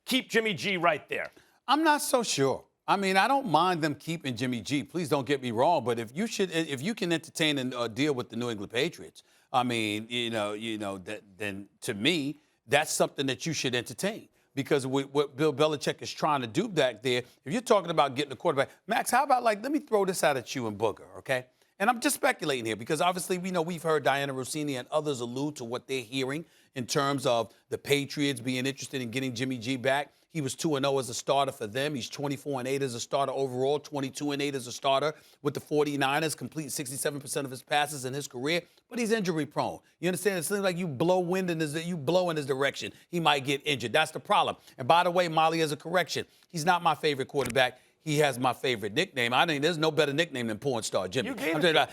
keep Jimmy G right there? I'm not so sure. I mean, I don't mind them keeping Jimmy G. Please don't get me wrong, but if you can entertain a deal with the New England Patriots, I mean, then to me, that's something that you should entertain. Because what Bill Belichick is trying to do back there, if you're talking about getting a quarterback, Max, how about let me throw this out at you and Booger, okay? And I'm just speculating here because obviously we've heard Diana Rossini and others allude to what they're hearing in terms of the Patriots being interested in getting Jimmy G back. He was 2-0 as a starter for them. He's 24-8 as a starter overall, 22-8 as a starter with the 49ers, complete 67% of his passes in his career, but he's injury prone. You understand? It seems like you blow in his direction, he might get injured. That's the problem. And by the way, Molly, as a correction, he's not my favorite quarterback. He has my favorite nickname. I think there's no better nickname than Porn Star Jimmy.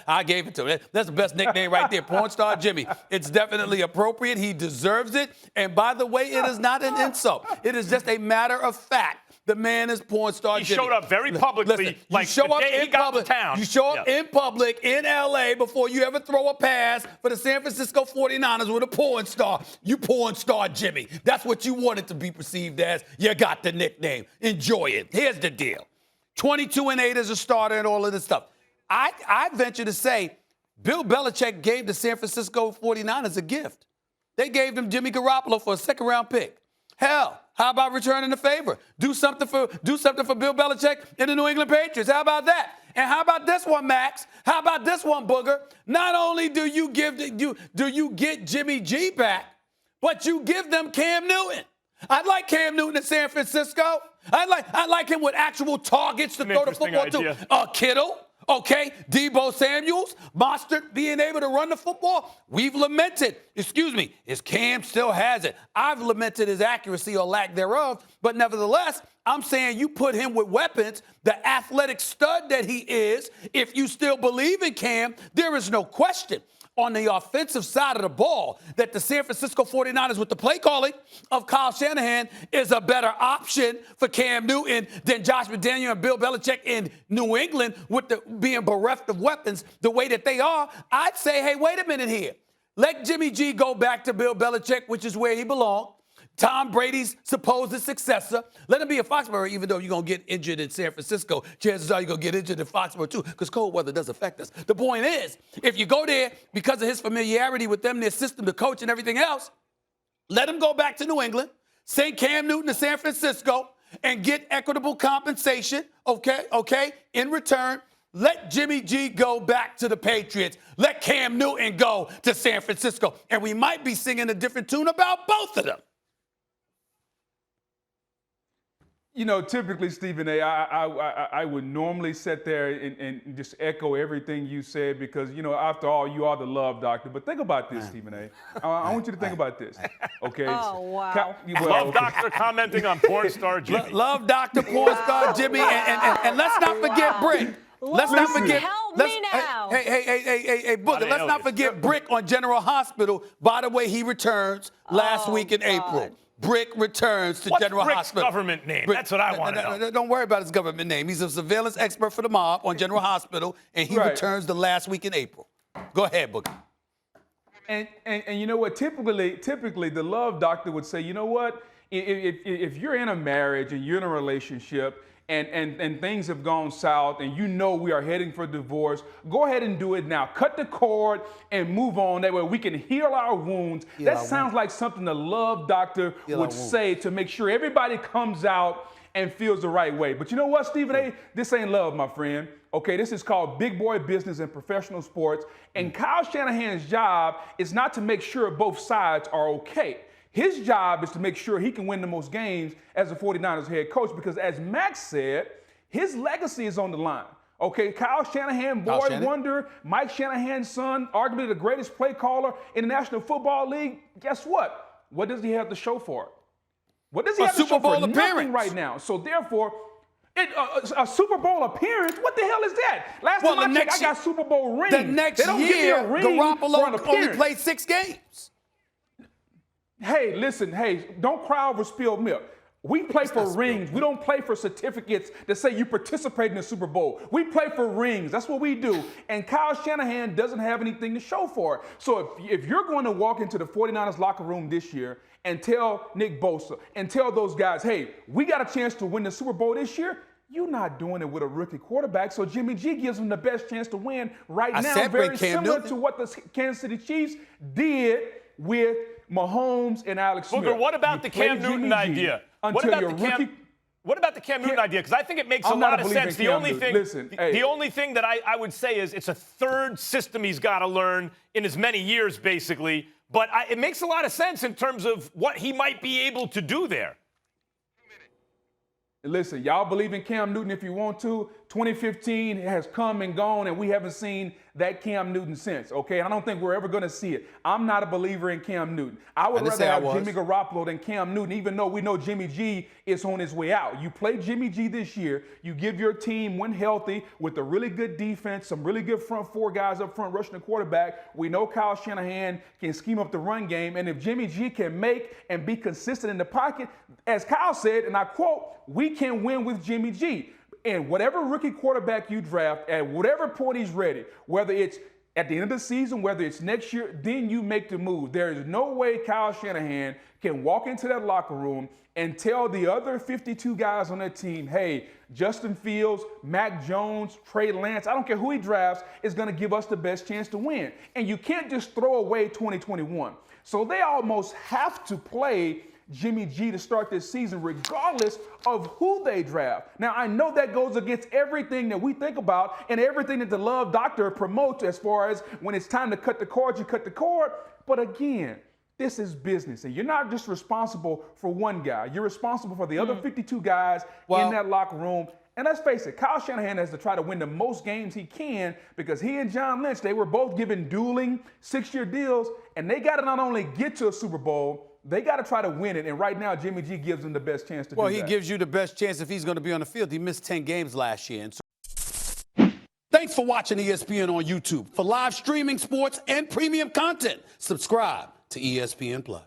I gave it to him. That's the best nickname right there, Porn Star Jimmy. It's definitely appropriate. He deserves it. And by the way, it is not an insult. It is just a matter of fact. The man is Porn Star Jimmy. He showed up very publicly. Listen, you show up in public. You show up in public in L.A. before you ever throw a pass for the San Francisco 49ers with a porn star. You Porn Star Jimmy. That's what you wanted to be perceived as. You got the nickname. Enjoy it. Here's the deal. 22-8 as a starter and all of this stuff. I venture to say Bill Belichick gave the San Francisco 49ers a gift. They gave them Jimmy Garoppolo for a second-round pick. Hell, how about returning the favor? Do something for Bill Belichick and the New England Patriots. How about that? And how about this one, Max? How about this one, Booger? Not only do you get Jimmy G back, but you give them Cam Newton. I'd like Cam Newton in San Francisco. I like him with actual targets to throw the football to. Kittle, okay, Debo Samuels, Mostert being able to run the football. We've lamented, his Cam still has it. I've lamented his accuracy or lack thereof, but nevertheless, I'm saying you put him with weapons, the athletic stud that he is. If you still believe in Cam, there is no question on the offensive side of the ball that the San Francisco 49ers with the play calling of Kyle Shanahan is a better option for Cam Newton than Josh McDaniel and Bill Belichick in New England with being bereft of weapons the way that they are. I'd say, hey, wait a minute here. Let Jimmy G go back to Bill Belichick, which is where he belongs. Tom Brady's supposed successor. Let him be a Foxborough, even though you're going to get injured in San Francisco. Chances are you're going to get injured in Foxborough, too, because cold weather does affect us. The point is, if you go there because of his familiarity with them, their system, the coach, and everything else, let him go back to New England, send Cam Newton to San Francisco, and get equitable compensation, okay, in return. Let Jimmy G go back to the Patriots. Let Cam Newton go to San Francisco. And we might be singing a different tune about both of them. You know, typically, Stephen A., I would normally sit there and just echo everything you said because, after all, you are the love doctor. But think about this, Stephen A. I want you to think about this, okay? Oh, wow. Love doctor commenting on Porn Star Jimmy. Love Dr. Porn Star Jimmy. And let's not forget Brick. Let's not forget. Help me now. Hey, Booger, let's not forget Brick on General Hospital. By the way, he returns last week in April. Brick returns to General Brick's Hospital. Government name? That's what I want to know. Don't worry about his government name. He's a surveillance expert for the mob on General Hospital, and he returns the last week in April. Go ahead, Booker. And you know what? Typically, the love doctor would say, you know what? If you're in a marriage and you're in a relationship and things have gone south and we are heading for divorce, go ahead and do it now. Cut the cord and move on. That way we can heal our wounds. That sounds like something the love doctor would say to make sure everybody comes out and feels the right way. But you know what, Stephen A., this ain't love, my friend. Okay, this is called big boy business in professional sports. And Kyle Shanahan's job is not to make sure both sides are okay. His job is to make sure he can win the most games as a 49ers head coach because, as Max said, his legacy is on the line. Okay, Kyle Shanahan, boy wonder, Mike Shanahan's son, arguably the greatest play caller in the National Football League. Guess what? What does he have to show for it? What does he have to show for it? Nothing right now. So therefore, a Super Bowl appearance? What the hell is that? Last time I checked, I got Super Bowl rings. The next year, Garoppolo only played 6 games. Hey, listen, don't cry over spilled milk. We play for rings. We don't play for certificates that say you participate in the Super Bowl. We play for rings. That's what we do. And Kyle Shanahan doesn't have anything to show for it. So if you're going to walk into the 49ers locker room this year and tell Nick Bosa and tell those guys, hey, we got a chance to win the Super Bowl this year, you're not doing it with a rookie quarterback. So Jimmy G gives them the best chance to win right now. Very similar to what the Kansas City Chiefs did with Mahomes and Alex Smith. Booger, what about the Cam Newton idea? What about the Cam Newton idea? Because I think it makes a lot of sense. The only thing that I would say is it's a third system he's got to learn in as many years, basically. But it makes a lot of sense in terms of what he might be able to do there. Listen, y'all believe in Cam Newton if you want to. 2015 has come and gone, and we haven't seen that Cam Newton since, okay? I don't think we're ever going to see it. I'm not a believer in Cam Newton. I would rather have Jimmy Garoppolo than Cam Newton, even though we know Jimmy G is on his way out. You play Jimmy G this year. You give your team, when healthy, with a really good defense, some really good front four guys up front rushing the quarterback. We know Kyle Shanahan can scheme up the run game, and if Jimmy G can make and be consistent in the pocket, as Kyle said, and I quote, we can win with Jimmy G. And whatever rookie quarterback you draft, at whatever point he's ready, whether it's at the end of the season, whether it's next year, then you make the move. There is no way Kyle Shanahan can walk into that locker room and tell the other 52 guys on that team, hey, Justin Fields, Mac Jones, Trey Lance, I don't care who he drafts, is going to give us the best chance to win. And you can't just throw away 2021. So they almost have to play Jimmy G to start this season regardless of who they draft. Now, I know that goes against everything that we think about and everything that the Love Doctor promotes as far as when it's time to cut the cord, you cut the cord. But again, this is business, and you're not just responsible for one guy. You're responsible for the other 52 guys in that locker room. And let's face it, Kyle Shanahan has to try to win the most games he can because he and John Lynch, they were both given dueling 6-year deals, and they got to not only get to a Super Bowl, they got to try to win it, and right now Jimmy G gives them the best chance to do that. Well, he gives you the best chance if he's going to be on the field. He missed 10 games last year. And so thanks for watching ESPN on YouTube. For live streaming, sports, and premium content, subscribe to ESPN+.